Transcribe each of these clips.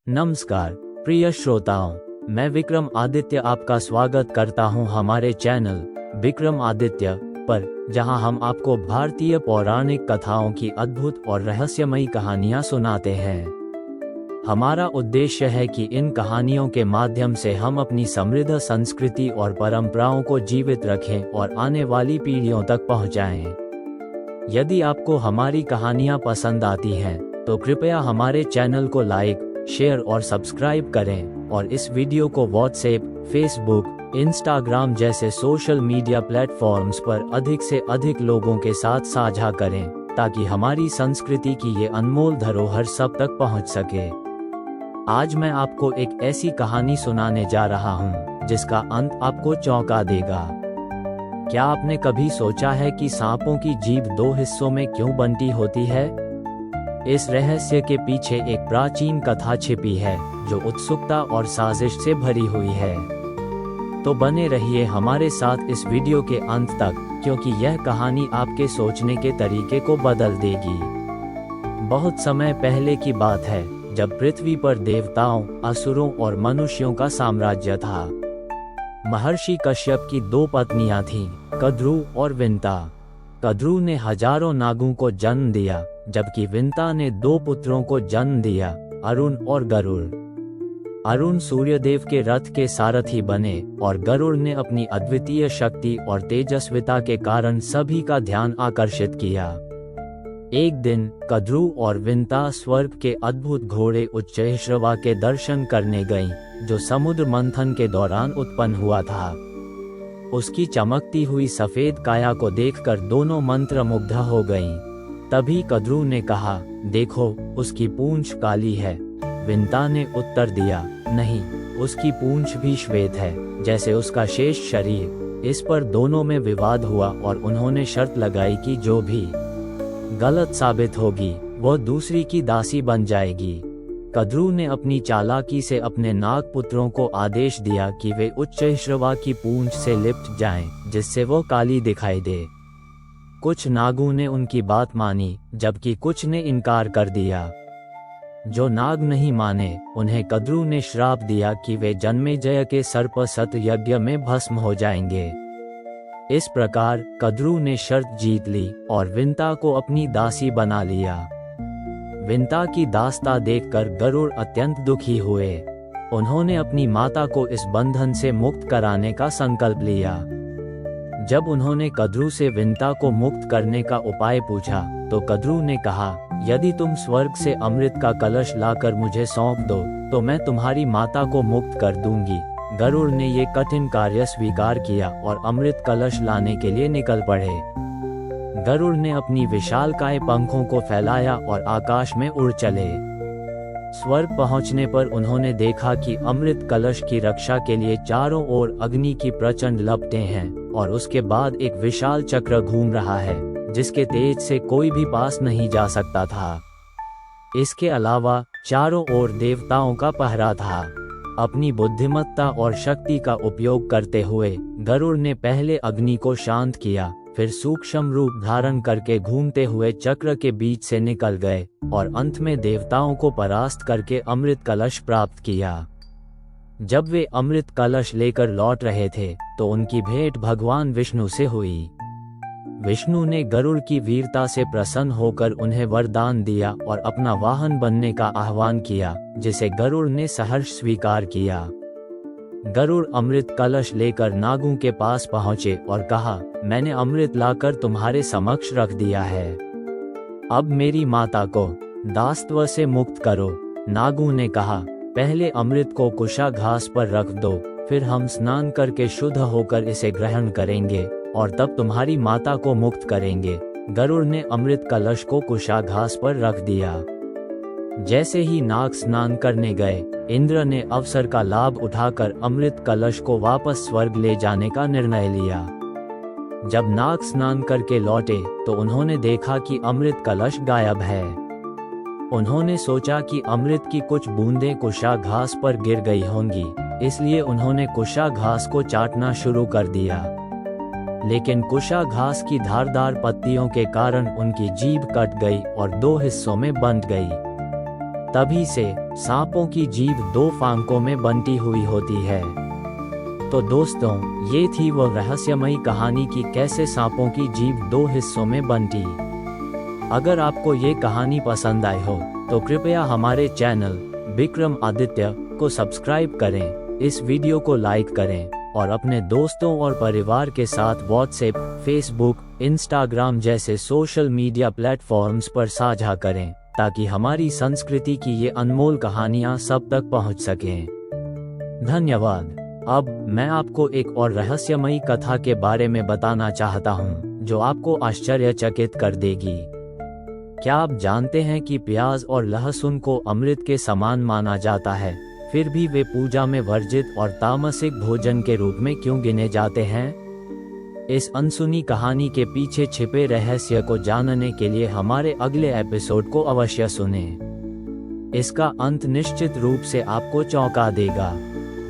नमस्कार प्रिय श्रोताओं, मैं विक्रम आदित्य आपका स्वागत करता हूं हमारे चैनल विक्रम आदित्य पर, जहां हम आपको भारतीय पौराणिक कथाओं की अद्भुत और रहस्यमयी कहानियां सुनाते हैं। हमारा उद्देश्य है कि इन कहानियों के माध्यम से हम अपनी समृद्ध संस्कृति और परंपराओं को जीवित रखें और आने वाली पीढ़ियों तक पहुंचाएं। यदि आपको हमारी कहानियां पसंद आती हैं, तो कृपया हमारे चैनल को लाइक, शेयर और सब्सक्राइब करें और इस वीडियो को व्हाट्सएप, फेसबुक, इंस्टाग्राम जैसे सोशल मीडिया प्लेटफॉर्म्स पर अधिक से अधिक लोगों के साथ साझा करें, ताकि हमारी संस्कृति की ये अनमोल धरोहर सब तक पहुंच सके। आज मैं आपको एक ऐसी कहानी सुनाने जा रहा हूं, जिसका अंत आपको चौंका देगा। क्या आपने कभी सोचा है कि सांपों की जीभ दो हिस्सों में क्यों बंटी होती है? इस रहस्य के पीछे एक प्राचीन कथा छिपी है, जो उत्सुकता और साजिश से भरी हुई है। तो बने रहिए हमारे साथ इस वीडियो के अंत तक, क्योंकि यह कहानी आपके सोचने के तरीके को बदल देगी। बहुत समय पहले की बात है, जब पृथ्वी पर देवताओं, असुरों और मनुष्यों का साम्राज्य था। महर्षि कश्यप की दो पत्नियां थीं, कद्रू और विंता। कद्रू ने हजारों नागों को जन्म दिया, जबकि विंता ने दो पुत्रों को जन्म दिया, अरुण और गरुड़। अरुण सूर्यदेव के रथ के सारथी बने और गरुड़ ने अपनी अद्वितीय शक्ति और तेजस्विता के कारण सभी का ध्यान आकर्षित किया। एक दिन कद्रू और विंता स्वर्ग के अद्भुत घोड़े उच्चैश्रवा के दर्शन करने गईं, जो समुद्र मंथन के दौरान उत्पन्न हुआ था। उसकी चमकती हुई सफेद काया को देखकर दोनों मंत्रमुग्ध हो गईं। तभी कद्रू ने कहा, देखो, उसकी पूंछ काली है। विंता ने उत्तर दिया, नहीं, उसकी पूंछ भी श्वेत है, जैसे उसका शेष शरीर। इस पर दोनों में विवाद हुआ और उन्होंने शर्त लगाई कि जो भी गलत साबित होगी, वह दूसरी की दासी बन जाएगी। कद्रू ने अपनी चालाकी से अपने नाग पुत्रों को आदेश दिया कि वे उच्चैश्रवा की पूंछ से लिपट जाएं, जिससे वो काली दिखाई दे। कुछ नागों ने उनकी बात मानी, जबकि कुछ ने इनकार कर दिया। जो नाग नहीं माने, उन्हें कद्रू ने श्राप दिया कि वे जन्मेजय के सर्प सत यज्ञ में भस्म हो जाएंगे। इस प्रकार कद्रू ने शर्त जीत ली और विंता को अपनी दासी बना लिया। विंता की दास्ता देखकर गरुड़ अत्यंत दुखी हुए। उन्होंने अपनी माता को इस बंधन से मुक्त कराने का संकल्प लिया। जब उन्होंने कद्रू से विंता को मुक्त करने का उपाय पूछा, तो कद्रू ने कहा, यदि तुम स्वर्ग से अमृत का कलश लाकर मुझे सौंप दो, तो मैं तुम्हारी माता को मुक्त कर दूंगी। गरुड़ ने ये कठिन कार्य स्वीकार किया और अमृत कलश लाने के लिए निकल पड़े। गरुड़ ने अपनी विशालकाय पंखों को फैलाया और आकाश में उड़ चले। स्वर्ग पहुंचने पर उन्होंने देखा कि अमृत कलश की रक्षा के लिए चारों ओर अग्नि की प्रचंड लपटें हैं, और उसके बाद एक विशाल चक्र घूम रहा है, जिसके तेज से कोई भी पास नहीं जा सकता था। इसके अलावा चारों ओर देवताओं का पहरा था। अपनी बुद्धिमत्ता और शक्ति का उपयोग करते हुए गरुड़ ने पहले अग्नि को शांत किया, फिर सूक्ष्म रूप धारण करके घूमते हुए चक्र के बीच से निकल गए और अंत में देवताओं को परास्त करके अमृत कलश प्राप्त किया। जब वे अमृत कलश लेकर लौट रहे थे, तो उनकी भेंट भगवान विष्णु से हुई। विष्णु ने गरुड़ की वीरता से प्रसन्न होकर उन्हें वरदान दिया और अपना वाहन बनने का आह्वान किया, जिसे गरुड़ ने सहर्ष स्वीकार किया। गरुड़ अमृत कलश लेकर नागों के पास पहुंचे और कहा, मैंने अमृत लाकर तुम्हारे समक्ष रख दिया है। अब मेरी माता को दासत्व से मुक्त करो। नागों ने कहा, पहले अमृत को कुशा घास पर रख दो, फिर हम स्नान करके शुद्ध होकर इसे ग्रहण करेंगे और तब तुम्हारी माता को मुक्त करेंगे। गरुड़ ने अमृत कलश को कुशा घास पर रख दिया। जैसे ही नाग स्नान करने गए, इंद्र ने अवसर का लाभ उठाकर अमृत कलश को वापस स्वर्ग ले जाने का निर्णय लिया। जब नाग स्नान करके लौटे, तो उन्होंने देखा कि अमृत कलश गायब है। उन्होंने सोचा कि अमृत की कुछ बूंदें कुशा घास पर गिर गई होंगी, इसलिए उन्होंने कुशा घास को चाटना शुरू कर दिया। लेकिन कुशा घास की धारदार पत्तियों के कारण उनकी जीभ कट गई और दो हिस्सों में बंट गई। तभी से सांपों की जीभ दो फांकों में बंटी हुई होती है। तो दोस्तों, ये थी वो रहस्यमयी कहानी कि कैसे सांपों की जीभ दो हिस्सों में बंटी। अगर आपको ये कहानी पसंद आई हो तो कृपया हमारे चैनल विक्रम आदित्य को सब्सक्राइब करें, इस वीडियो को लाइक करें और अपने दोस्तों और परिवार के साथ व्हाट्सएप, फेसबुक, इंस्टाग्राम जैसे सोशल मीडिया प्लेटफॉर्म्स पर साझा करें ताकि हमारी संस्कृति की ये अनमोल कहानियां सब तक पहुंच सकें। धन्यवाद। अब मैं आपको एक और रहस्यमयी कथा के बारे में बताना चाहता हूं, जो आपको आश्चर्यचकित कर देगी। क्या आप जानते हैं कि प्याज और लहसुन को अमृत के समान माना जाता है, फिर भी वे पूजा में वर्जित और तामसिक भोजन के रूप में क्यों गिने जाते हैं? इस अनसुनी कहानी के पीछे छिपे रहस्य को जानने के लिए हमारे अगले एपिसोड को अवश्य सुनें। इसका अंत निश्चित रूप से आपको चौंका देगा।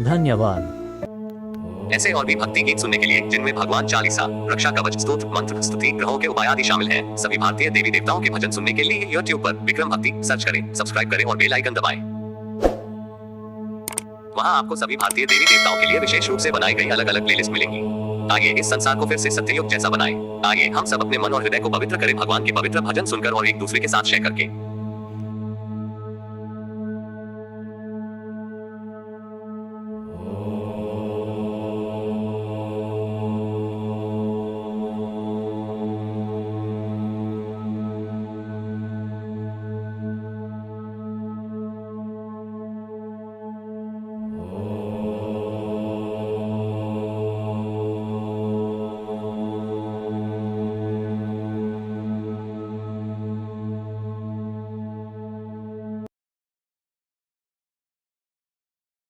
धन्यवाद। ऐसे और भी भक्ति गीत सुनने के लिए जिनमें भगवान चालीसा, रक्षा कवच, स्तोत्र, मंत्र, स्तुति, ग्रहों के उपाय आदि शामिल हैं, सभी भारतीय देवी देवताओं के भजन सुनने के लिए YouTube पर विक्रम भक्ति सर्च करें, सब्सक्राइब करें और बेल आइकन दबाएं। वहां आपको सभी भारतीय देवी देवताओं के लिए विशेष रूप से बनाई गई अलग अलग प्लेलिस्ट मिलेंगी। आइए इस संसार को फिर से सत्ययुग जैसा बनाएं। आइए हम सब अपने मन और हृदय को पवित्र करें भगवान के पवित्र भजन सुनकर और एक दूसरे के साथ शेयर करके।